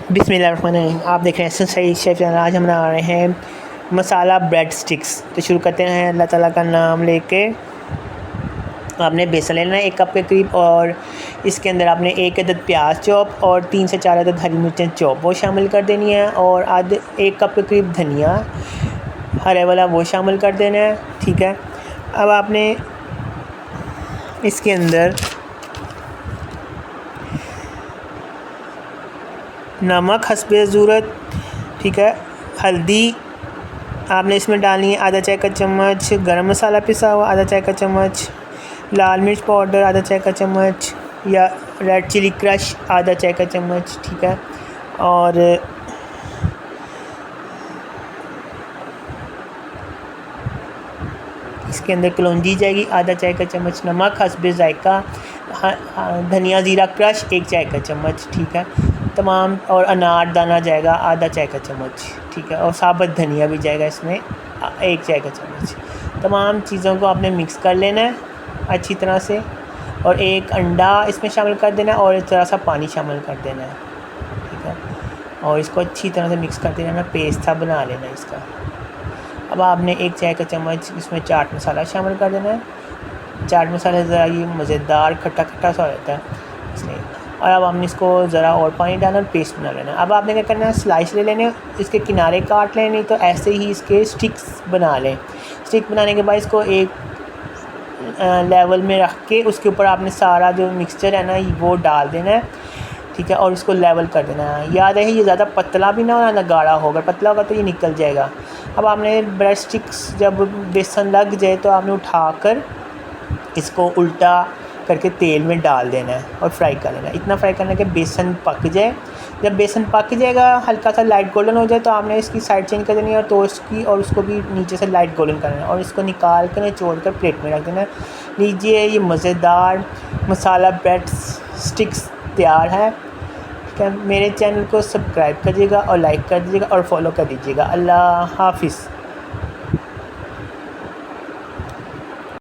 बिस्मिल्लाहिर्रहमानिर्रहीम। आप देख रहे हैं सही शेफ चैनल। आज हम बना रहे हैं मसाला ब्रेड स्टिक्स। तो शुरू करते हैं अल्लाह ताला का नाम लेके। आपने बेसन लेना है 1 कप के करीब, और इसके अंदर आपने 1 अदद प्याज चॉप और 3 से 4 अदद हरी मिर्चें चॉप वो शामिल कर देनी है, और आधे 1 कप के करीब धनिया हरे वाला वो शामिल कर देना है। ठीक है। अब आपने इसके अंदर नमक हस्बे ज़रूरत, ठीक है, हल्दी आपने इसमें डालनी है आधा चाय का चम्मच, गरम मसाला पिसा हुआ आधा चाय का चम्मच, लाल मिर्च पाउडर आधा चाय का चम्मच, या रेड चिली क्रश आधा चाय का चम्मच। ठीक है। और इसके अंदर कलौंजी जाएगी आधा चाय का चम्मच, नमक हस्बे जायका, धनिया ज़ीरा क्रश 1 चाय का चम्मच। ठीक है। तमाम, और अनार दाना जाएगा आधा चाय का चम्मच। ठीक है। और साबुत धनिया भी जाएगा इसमें 1 चाय का चम्मच। तमाम चीज़ों को आपने मिक्स कर लेना है अच्छी तरह से, और 1 अंडा इसमें शामिल कर देना है, और थोड़ा सा पानी शामिल कर देना है। ठीक है। और इसको अच्छी तरह से मिक्स कर देना है, पेस्ट सा बना लेना है इसका। अब आपने 1 चाय का चम्मच इसमें चाट मसाला शामिल कर देना है। चाट मसाला ज़रा ये मज़ेदार खट्टा खट्टा सा हो जाता है इसलिए। और अब हमने इसको ज़रा और पानी डालना और पेस्ट बना लेना। अब आपने क्या करना है, स्लाइस ले लेने, इसके किनारे काट लेने, तो ऐसे ही इसके स्टिक्स बना लें। स्टिक बनाने के बाद इसको एक लेवल में रख के उसके ऊपर आपने सारा जो मिक्सचर है ना वो डाल देना है। ठीक है। और इसको लेवल कर देना है। याद रहे ये ज़्यादा पतला भी ना हो ना गाढ़ा होगा, पतला होगा तो ये निकल जाएगा। अब आपने ब्रेड स्टिक्स जब बेसन लग जाए तो आपने उठाकर इसको उल्टा करके तेल में डाल देना है और फ्राई कर लेना है। इतना फ्राई करना है कि बेसन पक जाए। जब बेसन पक जाएगा, हल्का सा लाइट गोल्डन हो जाए, तो आपने इसकी साइड चेंज कर देनी है, और टोस्ट की, और उसको भी नीचे से लाइट गोल्डन करना है, और इसको निकाल कर निचोड़ कर प्लेट में रख देना है। लीजिए, ये मज़ेदार मसाला ब्रेड स्टिक्स तैयार है। ठीक है। मेरे चैनल को सब्सक्राइब करिएगा और लाइक कर दीजिएगा और फॉलो कर दीजिएगा। अल्लाह हाफ़िज़।